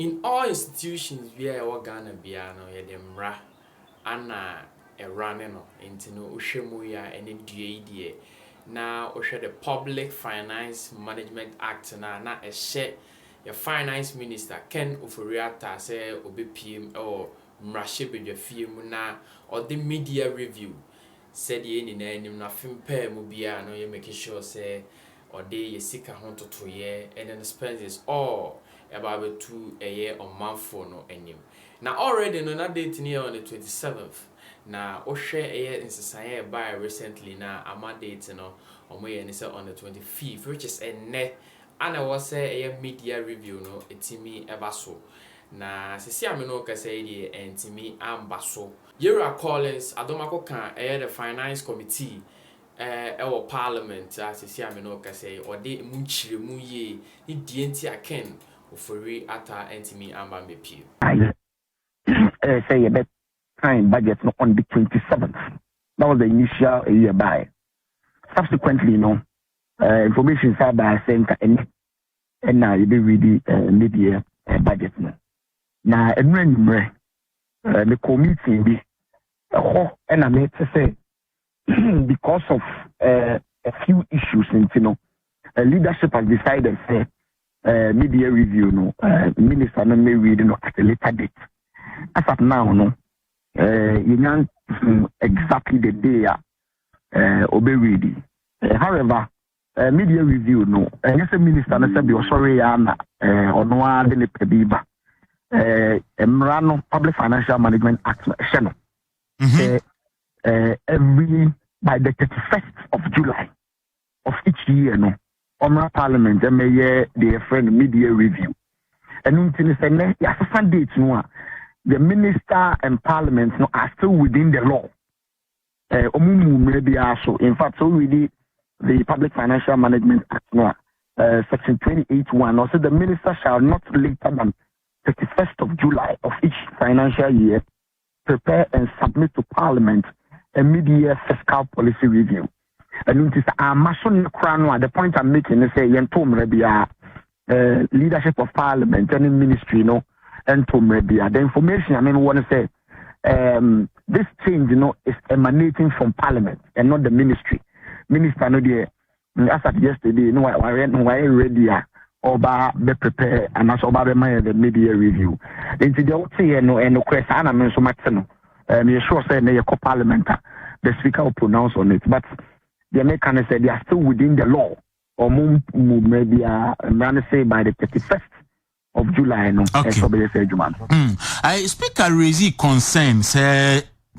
in all institutions where we Ghana bia no ye dem ra ana running no into no ohwemu ya ene due na ohwe the Public Finance Management Act na ehye your finance minister Ken Ofiri Atta say obepiem or mrahye bedwafie mu na or the media review said ye ni na anim na fimpa mu bia no ye make sure say or dey yesika ho toto ye and then expenses all about to a year on month for no anim. Now already no na date near on the 27th. Now Oshe a in society by recently now ama date no on on the 25th, which is a net and I was say a media review no etimi ebaso. Na sisi amino ka say the entimi ambaso. Yera Collins adomako kan the finance committee our parliament as sisi amino ka say or de nkyere mu ye ni dienti aken Ofiri Atta entimi amba mepi. Say a bit time budget on the 27th. That was the initial year by. Subsequently, information side by saying and now you be ready mid-year budget. Now, the committee be and I made to say because of a few issues, leadership has decided say mid-year review, minister may read at a later date. As of now, you know exactly the day obey ready. However, media review and yes, minister said be sorry or no one in the Emrano Public Financial Management Act channel. Every by the 31st of July of each year, Omra Parliament may their friend media review. And until Sunday, the minister and parliament are still within the law. Maybe also, in fact, so really the Public Financial Management Act, Section 28(1), also the minister shall not later than 31st of July of each financial year prepare and submit to Parliament a mid-year fiscal policy review. And it is the point I'm making is say leadership of Parliament and ministry, and to maybe the information I want to say this change is emanating from Parliament and not the ministry. Minister no there as at yesterday why ready or be prepare and as over the media review. Into the say no question and so much me sure say na Parliament the speaker will pronounce on it, but the Americans say they are still within the law or maybe say by the 31st of July, I speak a raise concerns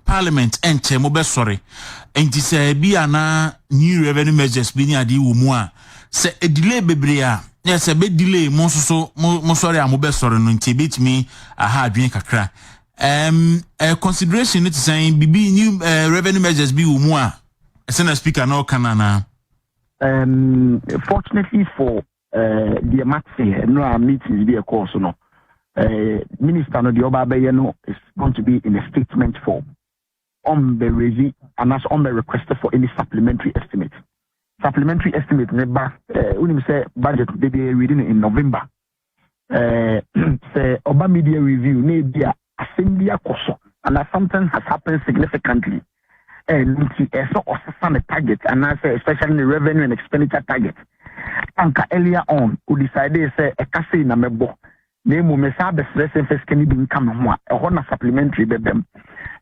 Parliament and Chemobe sorry. And this be ana new revenue measures being adi umwa. Say a delay bebrea. Yes, a bit delay monso sorry amobe sorry no ntibit me a hard drink kakra. A consideration it saying be new revenue measures be umwa. Sena speaker no kanana. Fortunately for the Matse, no meetings be a course, Minister no the Obabayeno is going to be in a statement form on the resi and as on the request for any supplementary estimate. Supplementary estimate never say budget they be reading in November. Say Oba media review maybe a assembly course and that something has happened significantly. And it's also a target and I say especially the revenue and expenditure target. Anka earlier on, we decided say a kasi na mebo. Name me sa be stress first can be income ho a ho supplementary be them.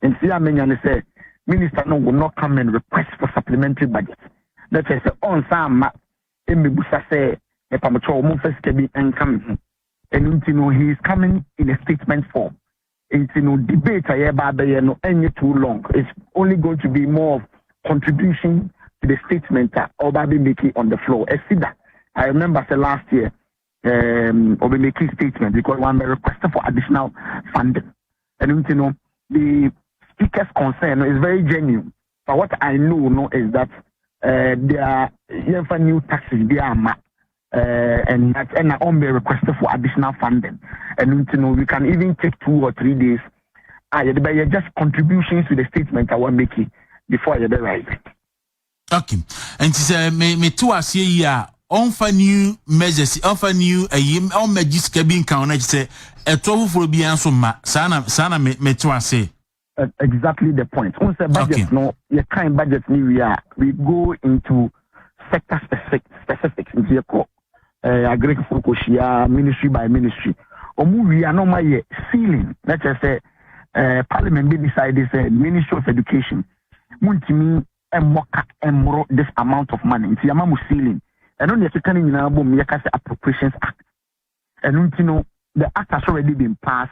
And see amenya say minister no will not come and request for supplementary budget. That is on some busa say e pamocho mo first can be income. And he is coming in a statement form. Debate any too long. It's only going to be more of contribution to the statement that Obabi making on the floor. I remember the last year, Obabi making statement because one requested for additional funding. And the speaker's concern is very genuine. But what I know is that there are new taxes and on the requested for additional funding. And we can even take 2 or 3 days. Just contributions to the statement I want making before you rise. Okay. And she said, me to us here, on for new measures, on for new, on measures cabin count, say, eto for bi anso ma sana me to ase. Exactly the point. Once the budget, Okay. no, your kind budget we go into sector specifics into your core. Agricultural ministry by ministry. We are not my ceiling. Let's just say Parliament be decided say Ministry of Education. Muntimi and this amount of money. It's Yamamu ceiling. And only if you can in Appropriations Act. And you know the act has already been passed.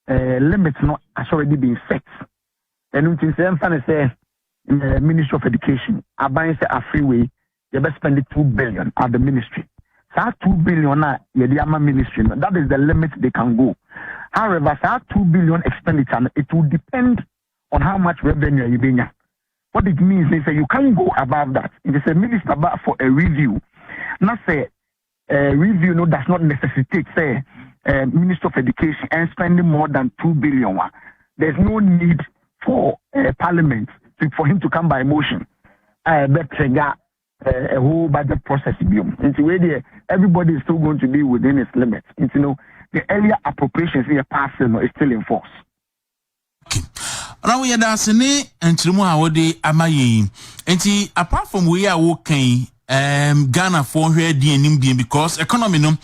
Limits not has already been set. And you say Ministry of Education, I buy a freeway, you better spend 2 billion at the ministry. So 2 billion na ministry. That is the limit they can go. However, so 2 billion expenditure, it will depend on how much revenue you bring. What it means is that you can't go above that. It is a minister for a review. Not say review does not necessitate say Minister of Education and spending more than 2 billion. There's no need for Parliament for him to come by motion. But trigger a whole budget process. Everybody is still going to be within its limits. And, the earlier appropriations in the past is still in force. Now we are dancing and Trimu Amayi. And apart from we are working Ghana for here DNM because economy no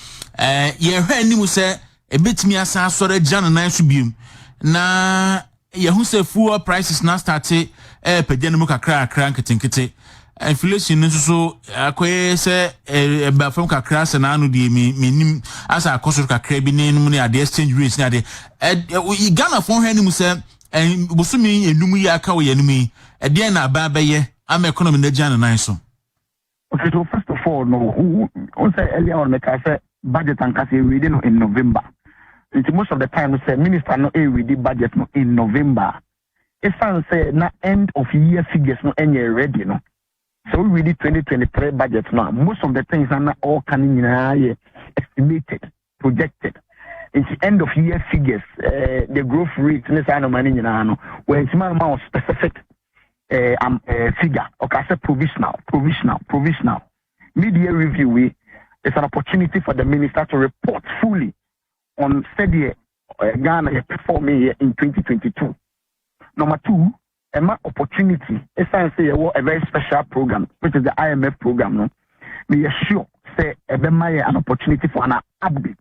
ye hwe ni mu se ebetimi asa sore Ghana na subiem na ye hu se fuel prices na start pagya mu kakra nketenkete inflation nso so akoye se ba fam kakra se na anu de menim asa akoso kakra bi nenum ne ade exchange rates ne ade Ghana for hwe ni mu se bosumi enum yi aka wo yenum yi ede na aba beye am economy na Ghana na so. Okay, so first of all, who say earlier on, like I said, budget and cash reading in November. Most of the time, we say minister no read budget no in November. It's say na end of year figures no any ready no. So we read 2023 budget now. Most of the things are not all coming in estimated, projected. It's end of year figures. The growth rate in the money where it's more specific. Figure, okay, I said provisional. Media review is an opportunity for the minister to report fully on steady Ghana performing in 2022. Number two, an opportunity is a very special program, which is the IMF program. No, we are sure say an opportunity for an update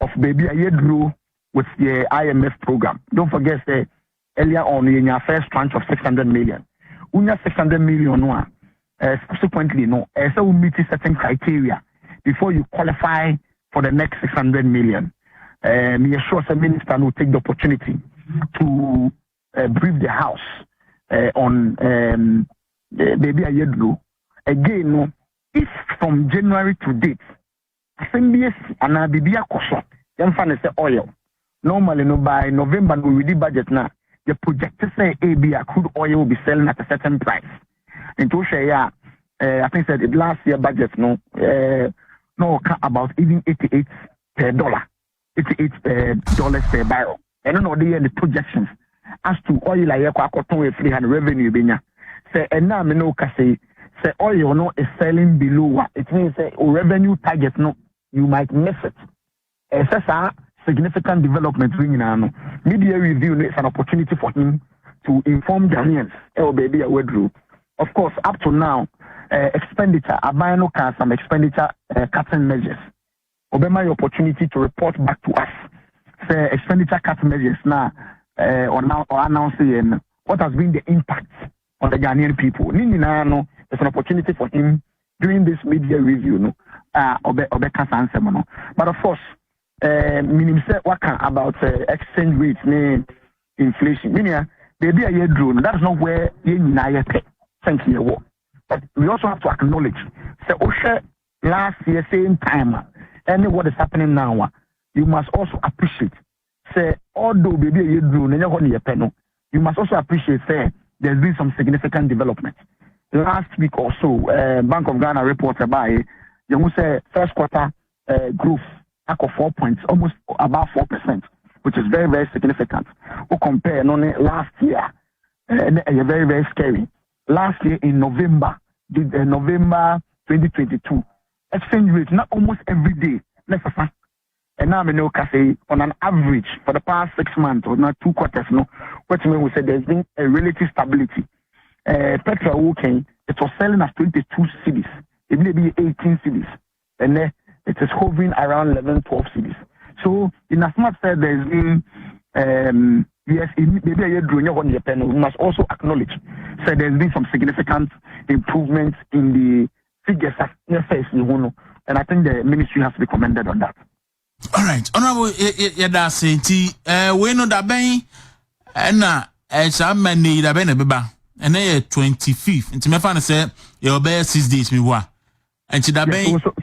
of baby a year grew with the IMF program. Don't forget say earlier on in your first tranche of 600 million. Unya 600 million subsequently so we meet certain criteria before you qualify for the next 600 million. Me assure the minister will take the opportunity to brief the house on baby a year ago. Again, if from January to date, assembly and Bibia Koso, then find oil. Normally by November we read budget now. The projected say crude oil will be selling at a certain price. And to share, I think that the last year budget about even $88 per barrel. I don't know the projections as to oil like cotton free and revenue benya. Say and now me no say oil is selling below what it means revenue target you might miss it. Significant development media review is an opportunity for him to inform Ghanaians. Of course, up to now, expenditure, Abano can some expenditure cutting measures. Obama opportunity to report back to us. Say expenditure cutting measures now or announcing what has been the impact on the Ghanaian people. It's an opportunity for him during this media review. But of course, meaning say what about exchange rates, inflation. Meaning, baby a year drone. That's not where you thank you. But we also have to acknowledge. Say, last year same time, and what is happening now, you must also appreciate. Say, although baby a year drone, you must also appreciate. Say, there's been some significant development. Last week or so, Bank of Ghana reported by you say first quarter growth. 4 points, almost about 4%, which is very, very significant. We compare last year, very, very scary. Last year in November 2022, exchange rate not almost every day. And now we know say on an average for the past 6 months or not 2 quarters, no, what we say there's been a relative stability. Petrol walking, it was selling at 22 cities, it may be 18 cities, and then it is hovering around 11-12 cities. So in as much as there's been yes, maybe we must also acknowledge so there's been some significant improvements in the figures, and I think the ministry has to be commended on that. All right, Honorable Yadasi, we know that Ben and as I many that Ben Beba and then 25th. And to me, find say you'll bear 6 days. Me wa and to that Ben. So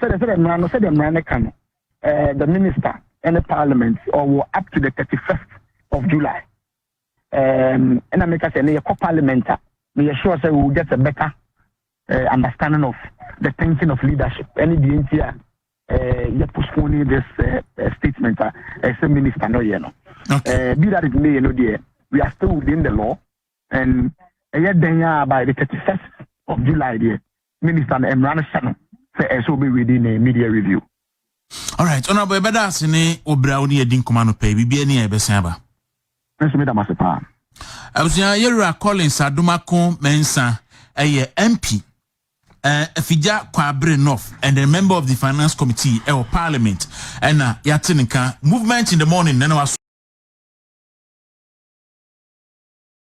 the minister and the parliament or up to the 31st of July. And I make us a co-parliament. We are sure we will get a better understanding of the thinking of leadership. Any the you're postponing this statement as a minister, no, you know. Okay. Be that it may, you know, dear, we are still within the law, and yet then by the 31st of July, dear, Minister Emran Shannon says will be within a media review. All right, Honorable Bedasine Obrauni Edin Commando Pay, BBNA Besaba. I was here calling Sadumako Mensa, a MP. Fija Kwabre North and a member of the finance committee or parliament and Yatinika movement in the morning then was